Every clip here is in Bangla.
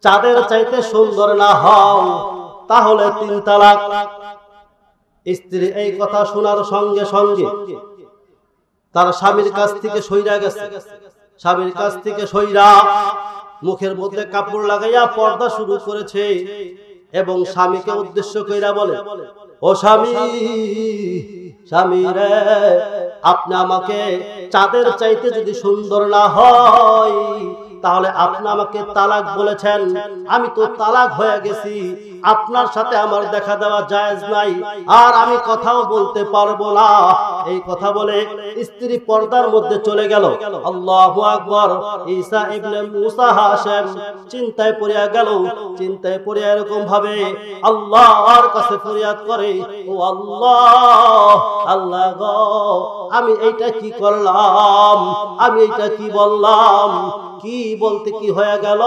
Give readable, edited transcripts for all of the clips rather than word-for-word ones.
চাঁদের চাইতে সুন্দর না হও তাহলে 3 তালাক। স্ত্রী এই কথা শোনার সঙ্গে সঙ্গে তার স্বামীর কাছ থেকে সইরা গেছে। স্বামীর কাছ থেকে সইরা মুখের মধ্যে কাপড় লাগাইয়া পর্দা শুরু করেছে এবং স্বামীকে উদ্দেশ্য কইরা বলে, ও স্বামী, স্বামী রে, আপনি আমাকে চাঁদের চাইতে যদি সুন্দর না হয় তাহলে আপনি আমাকে তালাক বলেছেন, আমি তো তালাক হয়ে গেছি, আপনার সাথে আমার দেখা দেওয়া জায়েজ নাই, আর আমি কথাও বলতে পারবো না। এই কথা বলে স্ত্রী পর্দার মধ্যে চলে গেল। আল্লাহু আকবার। ঈসা ইবনে মুসা হাশেম চিন্তায় পড়িয়া গেল। চিন্তায় পড়িয়া এরকম ভাবে আল্লাহর কাছে ফরিয়াদ করে, ও আল্লাহ, আল্লাহ গো, আমি এইটা কি করলাম, আমি এইটা কি বললাম, কি বলতে কি হয়ে গেল,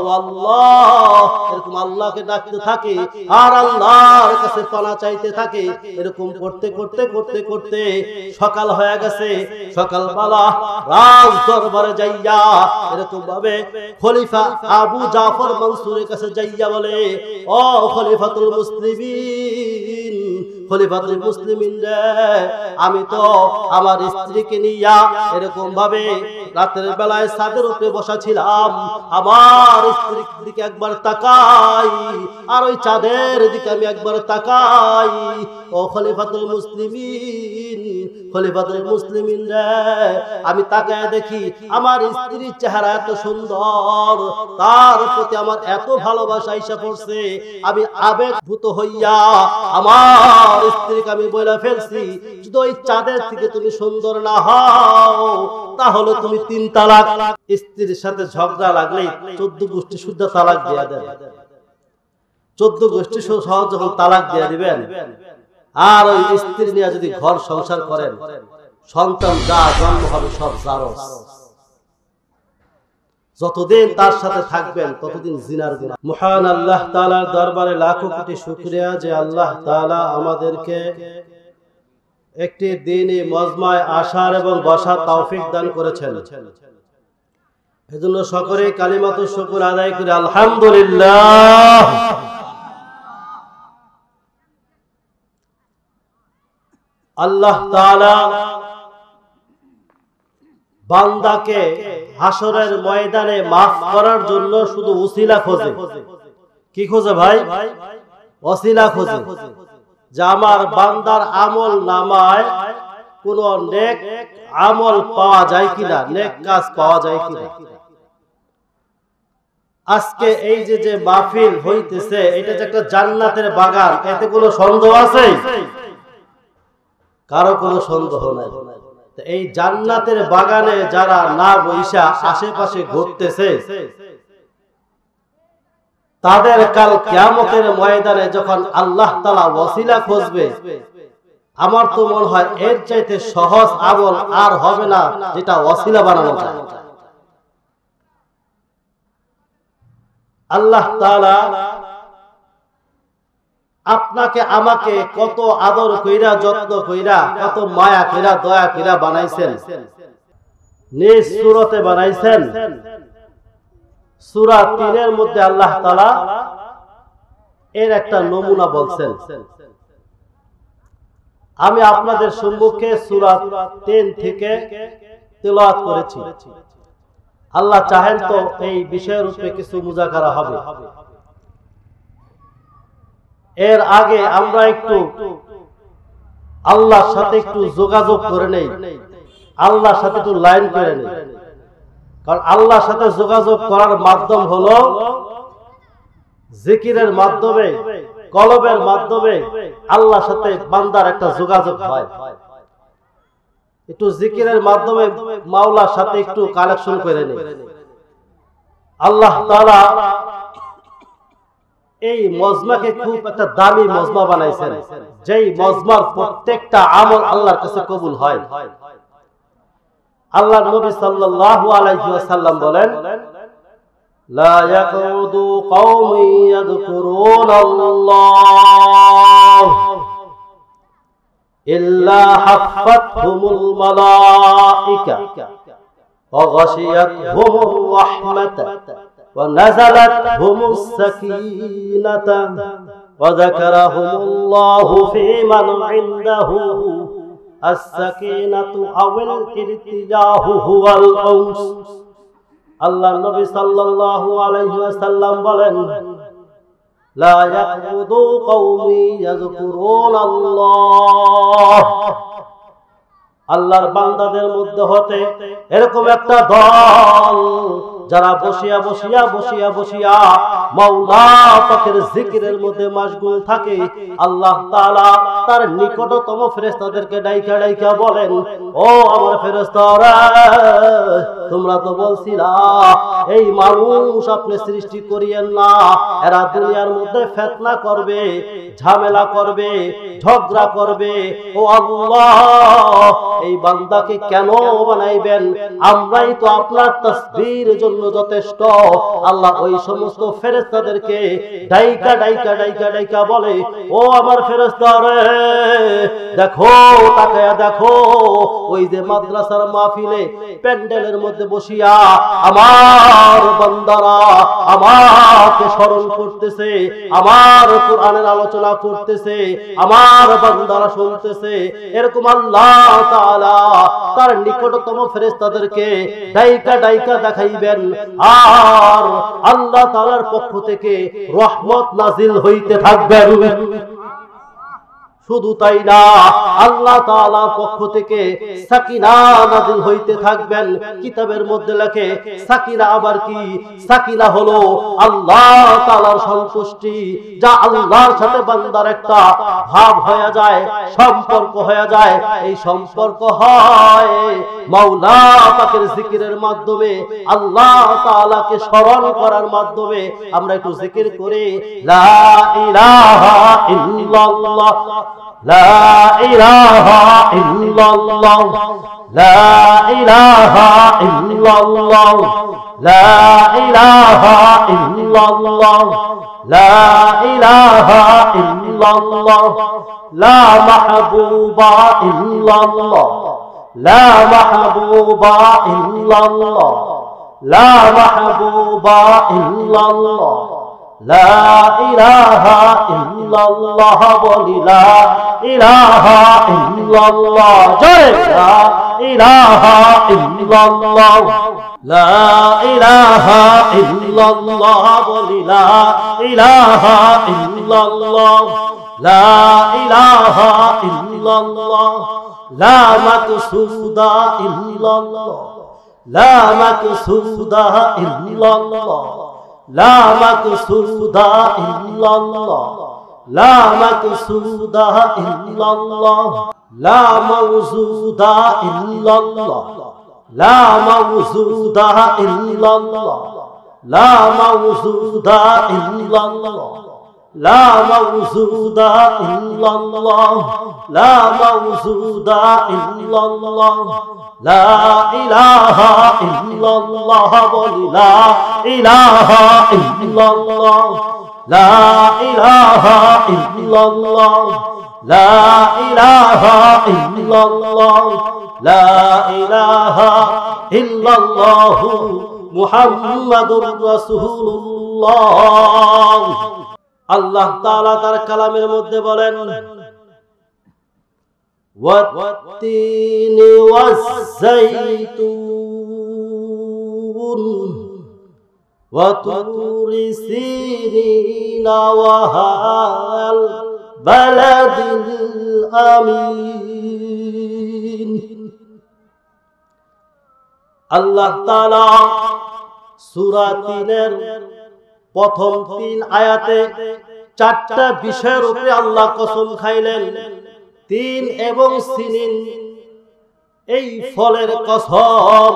ও আল্লাহ। এরকম আল্লাহকে ডাকতে থাকে আর আল্লাহর কাছে পানা চাইতে থাকে। এরকম করতে করতে করতে করতে সকাল হয়ে গেছে। সকালবেলা রাজ দরবারে যাইয়া এরকম ভাবে খলিফা আবু জাফর মনসুরের কাছে যাইয়া বলে, ও খলিফাতুল মুসলিমিন, খলিফাতুল মুসলিমিন রে, আমি তো আমার স্ত্রীকে নিয়া এরকম ভাবে রাতের বেলায় ছাদের উপরে বসা ছিলাম, আমার স্ত্রীর দিকে একবার তাকাই আর ওই চাঁদের দিকে আমি একবার তাকাই। ও খলিফাতুল মুসলিমিন, খলিফাতুল মুসলিমিন রে, আমি তাকায় দেখি আমার স্ত্রীর চেহারা এত সুন্দর, তার প্রতি আমার এত ভালোবাসা আইসা পড়ছে, আমি আবেগভূত হইয়া আমার স্ত্রীকে আমি বলে ফেলছি, যদি ওই চাঁদের থেকে তুমি সুন্দর না হও তাহলে তুমি 3 তালাক। স্ত্রীর সাথে ঝগড়া লাগলেই 14 গোষ্ঠী শুদ্ধ তালাক দিয়া দেন। 14 গোষ্ঠী সহজ যখন তালাক দিয়া দিবেন, আর ওই স্ত্রী নিয়ে যদি ঘর সংসার করেন, সন্তান যা জন্ম হবে সব জারজ। যতদিন তার সাথে থাকবেন ততদিন জিনার গুনাহ। মহান আল্লাহ তাআলার দরবারে লাখো কোটি শুকরিয়া যে আল্লাহ তাআলা আমাদেরকে একটি দ্বীনি মজমায় আসার এবং বসার তৌফিক দান করেছেন। এজন্য সকলেই কালিমাতুশ শুকর আদায় করে আলহামদুলিল্লাহ। আল্লাহ তাআলা বান্দাকে হাসরের ময়দানে মাফ করার জন্য শুধু ওসিলা খোঁজে। কি খোঁজে ভাই? ওসিলা খোঁজে, যে আমার বান্দার আমল নামায় কোন নেক আমল পাওয়া যায় কিনা, নেক কাজ পাওয়া যায় কিনা। আজকে এই যে মাহফিল হইতেছে, এটা যে একটা জান্নাতের বাগান, এতে কোনো সন্দেহ আছে? কারো কোনো সন্দেহ নাই। এই জান্নাতের বাগানে যারা না বইসা আশেপাশে ঘুরতেছে, তাদের কাল কিয়ামতের ময়দানে যখন আল্লাহ তাআলা ওসিলা খুঁজবে, আমার তো মনে হয় এর চাইতে সহজ আমল আর হবে না যেটা ওসিলা বানানো যায়। আল্লাহ তাআলা আপনাকে আমাকে কত আদর কইরা, যত্ন কইরা, কত মায়া কইরা, দয়া কইরা বানাইছেন, নিজ সূরতে বানাইছেন। সূরা 3 এর মধ্যে আল্লাহ তাআলা এর একটা নমুনা বলছেন। আমি আপনাদের সম্মুখে সূরা 3 থেকে তেলাওয়াত করেছি। আল্লাহ চাহেন তো এই বিষয়ের উপরে কিছু মুযাকারা হবে। এর আগে আমরা একটু আল্লাহর সাথে একটু যোগাযোগ করে নেই, আল্লাহর সাথে একটু লাইন করে নেই। কারণ আল্লাহর সাথে যোগাযোগ করার মাধ্যম হলো জিকিরের মাধ্যমে, কলবের মাধ্যমে আল্লাহর সাথে বান্দার একটা যোগাযোগ হয়। একটু জিকিরের মাধ্যমে মাওলার সাথে একটু কানেকশন করে নেই। আল্লাহ তাআলা এই মজমাকে খুব একটা দামি মজমা বানাইছেন, যেই মজমার প্রত্যেকটা আমল আল্লাহর কাছে কবুল হয়। আল্লাহর নবী সাল্লাল্লাহু আলাইহি ওয়াসাল্লাম বলেন, লা ইয়াকুদু কওমি ইয়াযকুরুনাল্লাহ ইল্লা হাফাতহুমুল মালাইকা ওয়া গাশিয়াতহুমুর রাহমাত ونزلت هم السكينة وذكرهم الله في من عنده السكينة أو الارتجاء هو الأنس আল্লাহ নবী সাল্লাল্লাহু আলাইহি ওয়াসাল্লাম বলেন লা ইয়াকুদু কওমি ইয়াযকুরুনাল্লাহ আল্লাহর বান্দাদের মধ্যে হতে এরকম একটা দল যারা বসিয়া বসিয়া বসিয়া বসিয়া মাওলা পাকের জিকিরের মধ্যে মাশগুল থাকে আল্লাহ তাআলা তার নিকটতম ফেরেশতাদেরকে ডাইকা ডাইকা বলেন ও আমার ফেরেশতারা তোমরা তো বলছিলা এই মানুষ আপনি সৃষ্টি করিয়েন না এরা দুনিয়ার মধ্যে ফিতনা করবে ঝামেলা করবে ঝগড়া করবে ও আল্লাহ এই বান্দাকে কেন বানাইবেন আমরাই তো আপনার তাসবিহের জন্য যথেষ্ট আল্লাহ ওই সমস্ত ফেরেশতাদেরকে ডাইকা ডাইকা ডাইকা ডাইকা বলে ও আমার ফেরেশতারা দেখো তাকায়া দেখো ওই যে মাদ্রাসার মাহফিলে প্যান্ডেলের মধ্যে বসিয়া আমার বান্দারা আমাকে স্মরণ করতেছে আমার কোরআনের আলোচনা করতেছে আমার বান্দারা শুনতেছে এরকম আল্লাহ তাআলা তার নিকটতম ফেরেশতাদেরকে ডাইকা ডাইকা দেখাইবেন আর আল্লাহ তাআলার পক্ষ থেকে রহমত নাজিল হইতে থাকবে শুধু তাই না আল্লাহ তাআলার পক্ষ থেকে সাকিনা নাযিল হইতে থাকবেন কিতাবের মধ্যে লেখে সাকিনা আবার কি সাকিনা হলো আল্লাহ তাআলার সন্তুষ্টি যা আল্লাহর সাথে বান্দার একটা ভাব হয়ে যায় সম্পর্ক হয়ে যায় এই সম্পর্ক হয় মাওলা পাকের জিকিরের মাধ্যমে আল্লাহ তাআলাকে স্মরণ করার মাধ্যমে আমরা একটু জিকির করি লা ইলাহা ইল্লাল্লাহ لا إله إلا الله لا إله إلا الله لا إله إلا الله لا إله إلا الله لا محبوب إلا الله لا محبوب إلا الله لا محبوب إلا الله لا إله إلا الله لا إله إلا الله لا إله إلا الله لا إله إلا الله لا إله إلا الله لا إله إلا الله لا مقصود إلا الله لا مقصود إلا الله لا مقصود إلا الله لا مقصود إلا الله لا موجود إلا الله لا موجود إلا الله لا موجود إلا الله لا موجود إلا الله لا موجود إلا الله لا إله إلا الله لا إله إلا الله لا إله إلا الله لا إله إلا الله لا إله إلا الله محمد رسول الله আল্লাহ তাআলা তার কালামের মধ্যে বলেন ওয়াত-তিনি ওয়াজ-যাইতুন ওয়া তুরি সিনিনা ওয়া হাল বালাদিল আমিন আল্লাহ তাআলা সূরা ৩-এর প্রথম ৩ আয়াতে ৪টা বিষয়ের উপরে আল্লাহ কসম খাইলেন ৩ এবং সিনিন এই ফলের কসম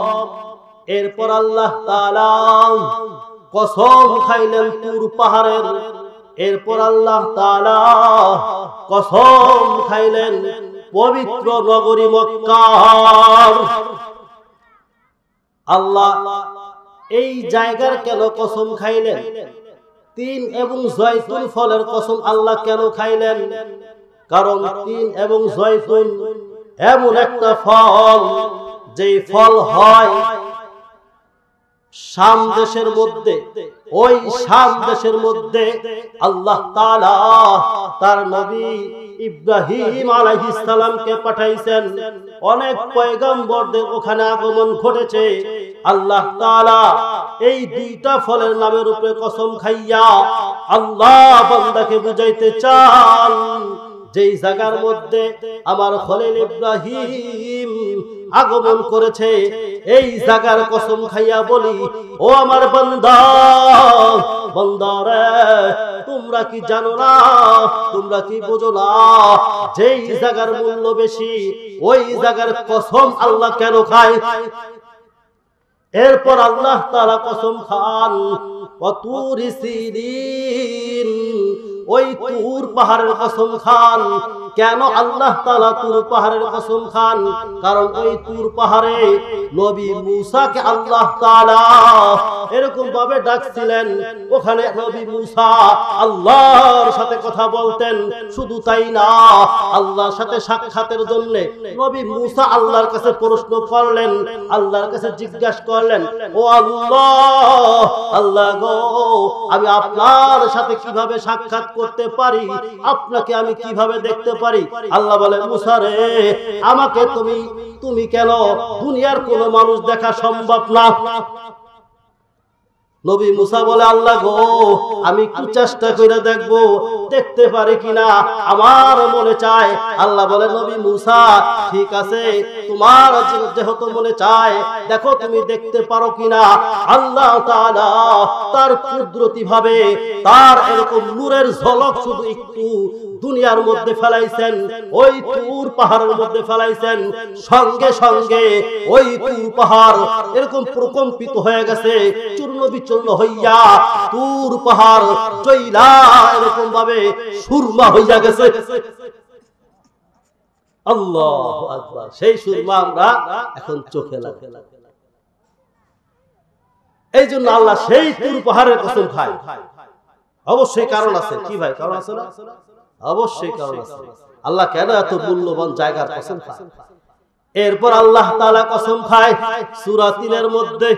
এরপর আল্লাহ তাআলা কসম খাইলেন তুর পাহাড়ের এরপর আল্লাহ তাআলা কসম খাইলেন পবিত্র নগরী মক্কার আল্লাহ এই জায়গার কেন কসম খাইলেন ৩ এবং জয়তুন ফলের কসম আল্লাহ কেন খাইলেন কারণ ৩ এবং জয়তুন এমন একটা ফল যেই ফল হয় শাম দেশের মধ্যে, ওই শাম দেশের মধ্যে আল্লাহ তাআলা তার নবী ইব্রাহিম আলাইহিস সালামকে পাঠাইছেন। অনেক পয়গম্বরদের ওখানে আগমন ঘটেছে। আল্লাহ তাআলা এই দুইটা ফলের নামের উপরে কসম খাইয়া আল্লাহ বান্দাকে বুঝাইতে চান, যেই জায়গার মধ্যে আমার খলিল ইব্রাহিম আগমন করেছে, এই জায়গার কসম খাইয়া বলি, ও আমার বান্দা, বান্দারে, তোমরা কি জানো না, তোমরা কি বুঝো না, যেই জায়গার মূল্য বেশি ওই জায়গার কসম আল্লাহ কেন খায়? এরপর আল্লাহ তাআলা কসম খান, ওয়াতুরি সিনিন, ওই তুর পাহাড়ের কসম খান। কেন আল্লাহ তাআলা তুর পাহাড়ের কসম খান? কারণ ওই তুর পাহাড়ে নবী মূসাকে আল্লাহ তাআলা এরকম ভাবে ডাকছিলেন। ওখানে নবী মূসা আল্লাহর সাথে কথা বলতেন। শুধু তাই না, আল্লাহর সাথে সাক্ষাতের জন্য নবী মূসা আল্লাহর কাছে প্রশ্ন করলেন, আল্লাহর কাছে জিজ্ঞাসা করলেন, ও আল্লাহ, আল্লাহ গো, আমি আপনার সাথে কিভাবে সাক্ষাৎ করতে পারি? আপনাকে আমি কিভাবে দেখতে পারি? আল্লাহ বলে, মূসা রে, আমাকে তুমি কেন, দুনিয়ার কোন মানুষ দেখা সম্ভব না। নবী মূসা বলে, আল্লাহ গো, আমি একটু চেষ্টা করে দেখবো, দেখতে পারি কিনা, আমার মনে চায়। আল্লাহ বলে, নবী মূসা, ঠিক আছে, তোমার যেহেতু মনে চায়, দেখো তুমি দেখতে পারো কিনা। আল্লাহ তাআলা তার কুদরতি ভাবে তার এরকম নূরের ঝলক শুধু একটু দুনিয়ার মধ্যে ফেলাইছেন, ওই তুর পাহাড়ের মধ্যে ফেলাইছেন। সঙ্গে সঙ্গে ওই তুর পাহাড় এরকম প্রকম্পিত হয়ে গেছে, চূর্ণ বিচূর্ণ হইয়া তুর পাহাড় চইলা এরকম ভাবে সুরমা হইয়া গেছে। আল্লাহু আকবার। সেই সুরমা আমরা এখন চোখে লাগে। এই জন্য আল্লাহ সেই তুর পাহাড়ের কসম খায়। অবশ্যই কারণ আছে। কি ভাই, কারণ আছে না? অবশ্যই কারণ আছে। আল্লাহ কেন এত মূল্যবান জায়গার কসম খায়? এরপর আল্লাহ তাআলা কসম খায় সূরা ৩ এর মধ্যে,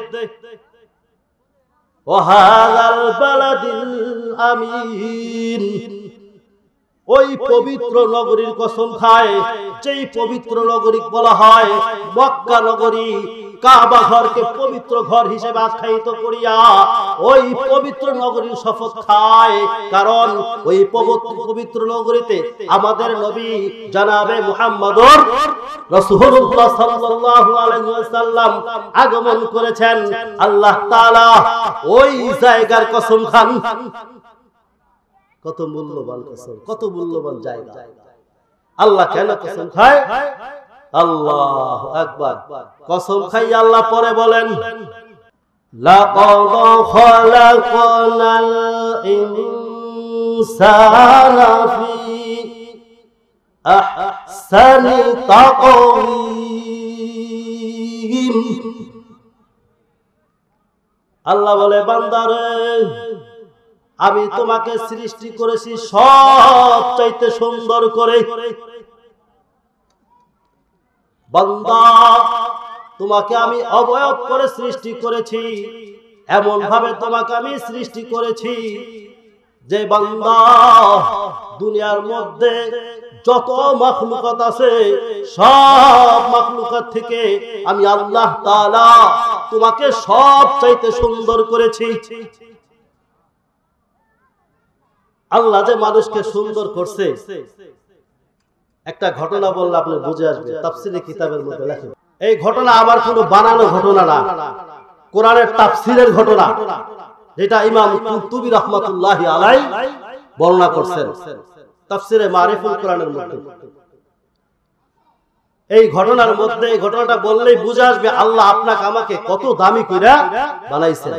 ওয়াহাযাল বালাদিল আমিন, ওই পবিত্র নগরীর কসম খায়, যেই পবিত্র নগরী বলা হয় মক্কা নগরী। কাবা ঘরকে পবিত্র ঘর হিসেবে আখ্যায়িত করিয়া ওই পবিত্র নগরীর শপথ খায়। কারণ ওই পবিত্র নগরীতে আমাদের নবী জনাবে মুহাম্মদুর রাসূলুল্লাহ সাল্লাল্লাহু আলাইহি ওয়াসাল্লাম আগমন করেছেন। আল্লাহ তাআলা ওই জায়গার কসম খান। কত মূল্যবান কসম, কত মূল্যবান জায়গা। আল্লাহ কেন কসম খায়? আল্লাহু আকবার। কসম খাই আল্লাহ পরে বলেন, লাকাদ খালাকনাল ইনসানা ফি আহসানি তাকওয়িম। আল্লাহ বলে, বান্দারে, আমি তোমাকে সৃষ্টি করেছি সবচাইতে সুন্দর করে। বান্দা, তোমাকে আমি অবয়ব করে সৃষ্টি করেছি, এমন ভাবে তোমাকে আমি সৃষ্টি করেছি যে বান্দা, দুনিয়ার মধ্যে যত মাখলুকাত আছে সব মাখলুকাত থেকে আমি আল্লাহ তাআলা তোমাকে সবচাইতে সুন্দর করেছি। আল্লাহ যে মানুষকে সুন্দর করছে, একটা ঘটনা বললে আপনি বুঝে আসবে। তাফসীরে কিতাবের মধ্যে লেখা, এই ঘটনা আমার কোনো বানানো ঘটনা না, কোরআনের তাফসীরের ঘটনা, যেটা ইমাম কুরতুবী রাহমাতুল্লাহি আলাইহি বর্ণনা করছেন তাফসীরে মারিফুল কোরআনের মধ্যে। এই ঘটনার মধ্যে, এই ঘটনাটা বললেই বুঝে আসবে আল্লাহ আপনাকে আমাকে কত দামি কইরা বানাইছেন।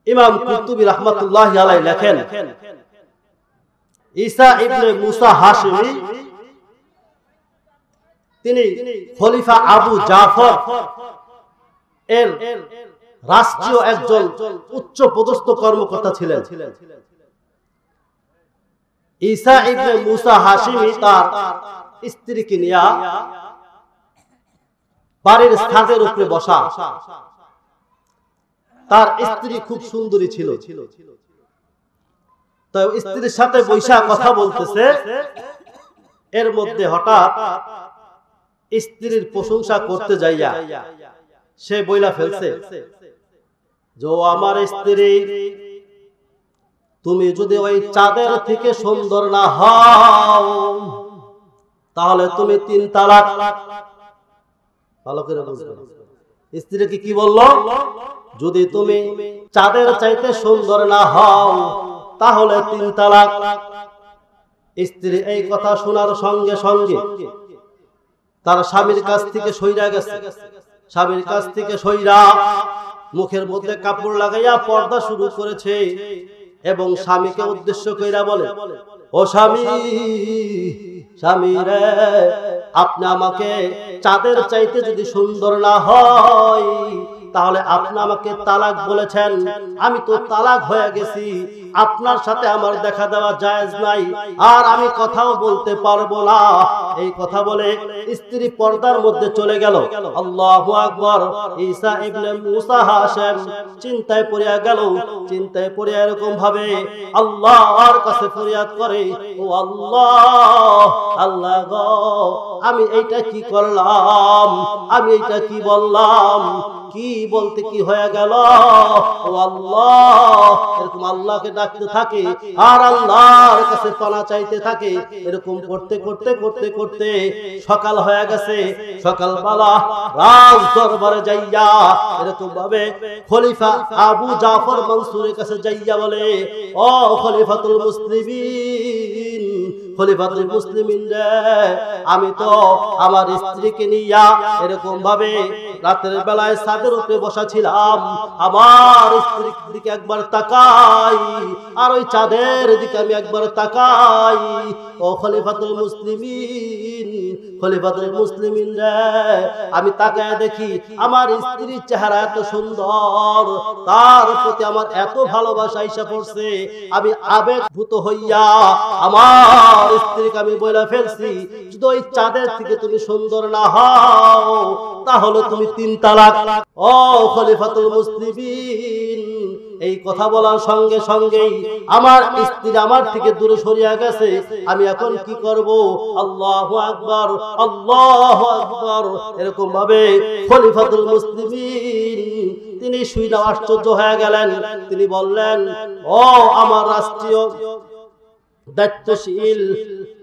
ইমাম কুরতুবী রাহমাতুল্লাহি আলাইহি লেখেন, ঈসা ইবনে মুসা হাশিমি, তিনি খলিফা আবু জাফর এর রাষ্ট্রীয় একজন উচ্চ পদস্থ কর্মকর্তা ছিলেন। ঈসা ইবনে মুসা হাশিমি তার স্ত্রীকে নিয়ে বাড়ির ছাদের উপরে বসা। তার স্ত্রী খুব সুন্দরী ছিল। তো স্ত্রীর সাথে বৈশা কথা বলতেছে, এর মধ্যে হঠাৎ স্ত্রীর প্রশংসা করতে যাইয়া সে বইলা ফেলছে যে আমার স্ত্রী, তুমি যদি ওই চাঁদের থেকে সুন্দর না হও তাহলে তুমি 3 তালাক। ভালো করে বুঝবেন, স্ত্রীকে কি বললো? যদি তুমি চাঁদের চাইতে সুন্দর না হও তাহলে 3 তালাক। স্ত্রী এই কথা শোনার সঙ্গে সঙ্গে তার স্বামীর কাছ থেকে সইরা গেছে। স্বামীর কাছ থেকে সইরা মুখের মধ্যে কাপড় লাগাইয়া পর্দা শুরু করেছে এবং স্বামীকে উদ্দেশ্য কইরা বলে, ও স্বামী, স্বামী রে, আপনি আমাকে চাঁদের চাইতে যদি সুন্দর না হয় তাহলে আপনি আমাকে তালাক বলেছেন। আমি তো তালাক হয়ে গেছি, আপনার সাথে আমার দেখা দেওয়া জায়েজ নাই, আর আমি কথাও বলতে পারবো না। এই কথা বলে স্ত্রী পর্দার মধ্যে চলে গেল। আল্লাহু আকবার। ঈসা ইবনে মুসা হাশেম চিন্তায় পড়িয়া গেল। চিন্তায় পড়িয়া এরকম ভাবে আল্লাহর কাছে ফরিয়াদ করে, ও আল্লাহ, আল্লাহ গো, আমি এইটা কি করলাম? আমি এইটা কি বললাম? কি বলতে কি হয়ে গেল? ও আল্লাহ, এরকম আল্লাহকে ডাকতে থাকে আর আল্লাহর কাছে পানা চাইতে থাকে। এরকম করতে করতে করতে করতে সকাল হয়ে গেছে। সকালবেলা রাজ দরবারে যাইয়া এরকম ভাবে খলিফা আবু জাফর মনসুরের কাছে যাইয়া বলে, ও খলিফাতুল মুসলিমিন, খলিফাতুল মুসলিমিন রে, আমি তো আমার স্ত্রীকে নিয়া এরকম ভাবে রাতের বেলায় ছাদের উপরে বসা ছিলাম। আমার স্ত্রীর দিকে একবার তাকাই আর ওই চাঁদের দিকে আমি একবার তাকাই। ও খলিফাতুল মুসলিমিন, খলিফাতুল মুসলিমিন রে, আমি তাকায় দেখি আমার স্ত্রীর চেহারা এত সুন্দর, তার প্রতি আমার এত ভালোবাসা এসে পড়ছে। আমি আবেগভূত হইয়া আমার স্ত্রীকে আমি বলে ফেলছি, যদি ওই চাঁদের থেকে তুমি সুন্দর না হও তাহলে তুমি 3 তালাক। ও খলিফাতুল মুসলিমিন, এই কথা বলার সঙ্গে সঙ্গেই আমার স্ত্রী আমার থেকে দূরে সরিয়া গেছে। আমি এখন কি করব? আল্লাহু আকবার, আল্লাহু আকবার। এরকম ভাবে খলিফাতুল মুসলিমিন তিনি শুইনা আশ্চর্য হয়ে গেলেন। তিনি বললেন, ও আমার রাষ্ট্রীয় দায়িত্বশীল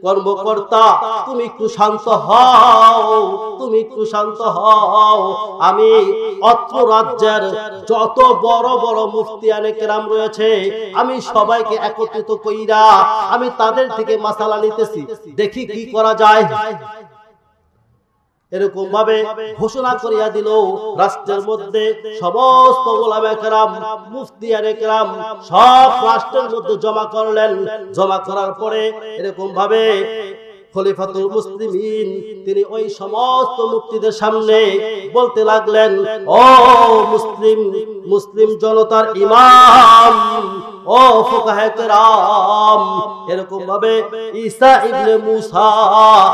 কর্মকর্তা, তুমি একটু শান্ত হও, তুমি একটু শান্ত হও। আমি অত্র রাজ্যের যত বড় বড় মুফতিয়ানে কেরাম রয়েছে, আমি সবাইকে একত্রিত কইরা আমি তাদের থেকে মাসালা নিতেছি, দেখি কি করা যায়। এরকম ভাবে ঘোষণা করিয়া দিল। রাষ্ট্রের মধ্যে সমস্ত উলামা কেরাম, মুফতিয়ানে কেরাম সব রাষ্ট্রের মধ্যে জমা করলেন। জমা করার পরে এরকম ভাবে খলিফাতুল মুসলিমিন তিনি ওই সমস্ত মুফতিদের সামনে বলতে লাগলেন, ও মুসলিম জনতার ইমাম, ও ফুকাহে কেরাম, এরকম ভাবে ঈসা ইবনে মুসা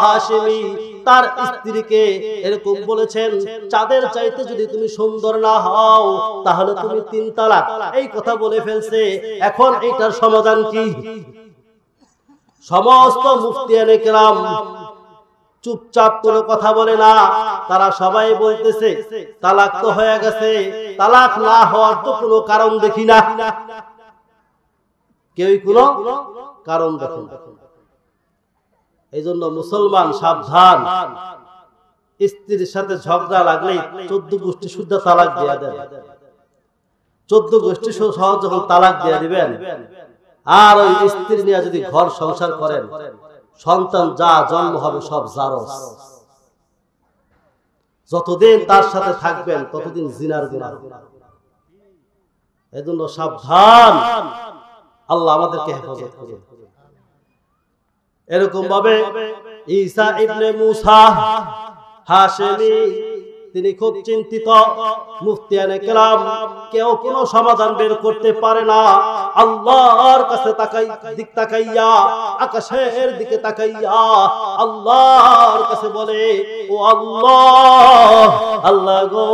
হাশেমি তার স্ত্রীকে এরকম বলেছেন, চাঁদের চাইতে যদি তুমি সুন্দর না হও তাহলে তুমি 3 তালাক। এই কথা বলে ফেলছে। এখন এইটার সমাধান কি? সমস্ত মুফতিয়ানে কেরাম চুপচাপ কোনো কথা বলে না। তারা সবাই বলতেছে, তালাক তো হয়ে গেছে, তালাক না হওয়ার তো কোনো কারণ দেখি না। কেউই কোনো কারণ দেখে না। এই জন্য মুসলমান সাবধান, স্ত্রীর সাথে ঝগড়া লাগলেই 14 গোষ্ঠী শুদ্ধ তালাক দিয়ে দেন। 14 গোষ্ঠী সহ যখন তালাক দিয়ে দিবেন, আর ওই স্ত্রী নিয়ে যদি ঘর সংসার করেন, সন্তান যা জন্ম হবে সব জারজ। যতদিন তার সাথে থাকবেন ততদিন জিনার গুনাহ। এই জন্য সাবধান, আল্লাহ আমাদেরকে হেফাজত করুন। এরকম ভাবে ঈসা ইবনে মুসা হাশেমি তিনি খুব চিন্তিত। মুফতিয়ানে কেরাম কেউ কোনো সমাধান বের করতে পারে না। আল্লাহর কাছে তাকাইয়া আকাশের দিকে তাকাইয়া আল্লাহর কাছে বলে, ও আল্লাহ, আল্লাহ গো,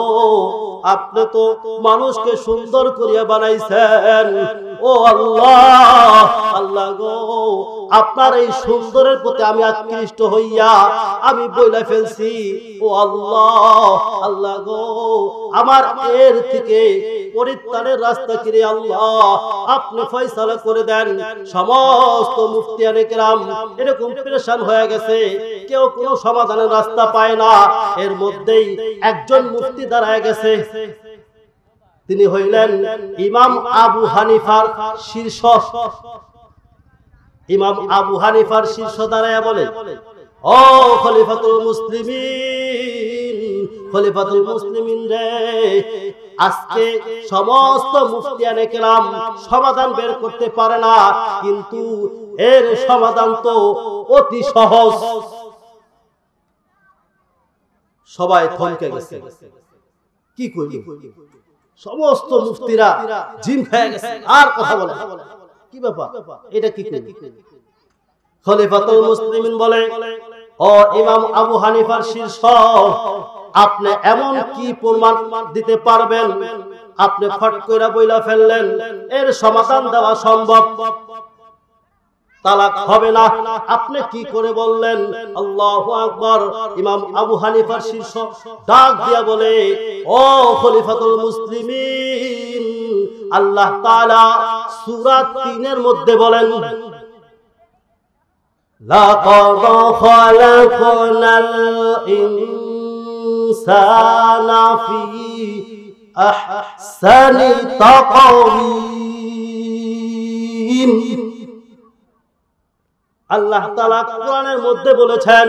আপনি তো মানুষকে সুন্দর করিয়া বানাইছেন। ও আল্লাহ, আল্লাহ গো, আপনার এই সুন্দরের প্রতি আমি আকৃষ্ট হইয়া আমি বইলা ফেলছি। ও আল্লাহ, আল্লাহ গো, আমার এর থেকে পরিত্রাণের রাস্তা কিরে আল্লাহ আপনি ফয়সালা করে দেন। সমস্ত মুফতিয়ানে কেরাম এরকম পেরেশান হয়ে গেছে, কেউ কোনো সমাধানের রাস্তা পায় না। এর মধ্যেই একজন মুফতি দাঁড়ায় গেছে। তিনি হইলেন ইমাম আবু হানিফার শীর্ষ। ইমাম আবু হানিফার শীর্ষ দাঁড়ায় বলে, ও খলিফাতুল মুসলিমিন, খলিফাতুল মুসলিমিন রে, আজকে সমস্ত মুফতিয়ানে কেরাম সমাধান বের করতে পারে না, কিন্তু এর সমাধান তো অতি সহজ। সবাই থমকে গেছে, কি কইল? সমস্ত মুফতিরা জিম খেয়ে গেছে, আর কথা বলে কি ব্যাপার, এটা কি কইল? খলিফাতুল মুসলিমিন বলে, ও ইমাম আবু হানিফার শীর্ষ, আপনি এমন কি প্রমাণ দিতে পারবেন আপনি ফট কইরা বইলা ফেললেন এর সমাধান দেওয়া সম্ভব, তালাক হবে না, আপনি কি করে বললেন? আল্লাহু আকবার। ইমাম আবু হানিফার শীর্ষ ডাক দিয়া বলে, ও খলিফাতুল মুসলিমিন, আল্লাহ তাআলা সূরা ৩ এর মধ্যে বলেন, লাকাদ খালাকনাল ইনসানা ফি আহসানি তাকওয়িম। আল্লাহ তাআলা কোরআনের মধ্যে বলেছেন,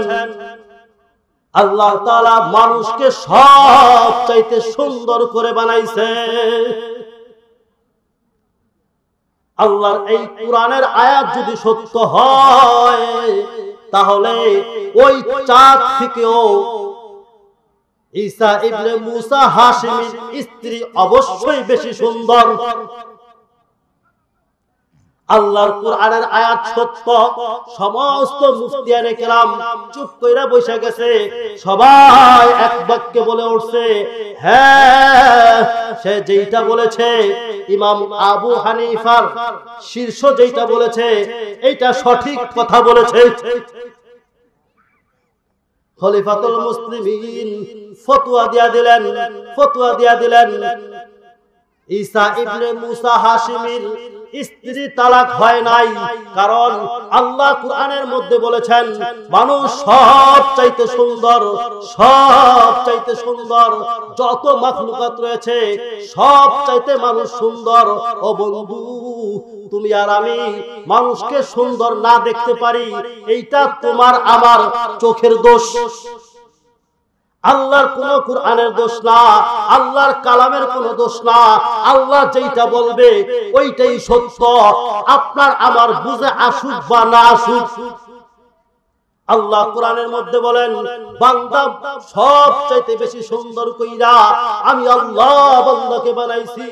আল্লাহ তাআলা মানুষকে সবচাইতে সুন্দর করে বানাইছে। আল্লাহর এই কোরআনের আয়াত যদি সত্য হয়, তাহলে ওই চাঁদ থেকেও ঈসা ইবনে মুসা হাশিমির স্ত্রী অবশ্যই বেশি সুন্দর। আল্লাহর কোরআনের আয়াত সত্য। সমস্ত মুফতিয়ানে কেরাম চুপ কইরা বসে গেছে। সবাই এক বাক্যে বলে উঠছে, হ্যাঁ, সে যেইটা বলেছে, ইমাম আবু হানিফার শীর্ষ যেইটা বলেছে, এইটা সঠিক কথা বলেছে। খলিফাতুল মুসলিমিন ফতোয়া দিয়া দিলেন, ঈসা ইবনে মুসা হাশিমির স্ত্রী তালাক হয় নাই, কারণ আল্লাহ কোরআনের মধ্যে বলেছেন মানুষ সবচাইতে সুন্দর, সবচাইতে সুন্দর, যত মাখলুকাত রয়েছে সবচাইতে মানুষ সুন্দর। ও বন্ধু, তুমি আর আমি মানুষকে সুন্দর না দেখতে পারি, এইটা তোমার আমার চোখের দোষ। আল্লাহর কোন কোরআনের দোষ না, আল্লাহর কালামের কোন দোষ না। আল্লাহ যেটা বলবে ওইটাই সত্য, আপনার আমার বুঝে আসুক বা না আসুক। আল্লাহ কোরআনের মধ্যে বলেন, বান্দা সবচাইতে বেশি সুন্দর কইরা আমি আল্লাহ বান্দাকে বানাইছি।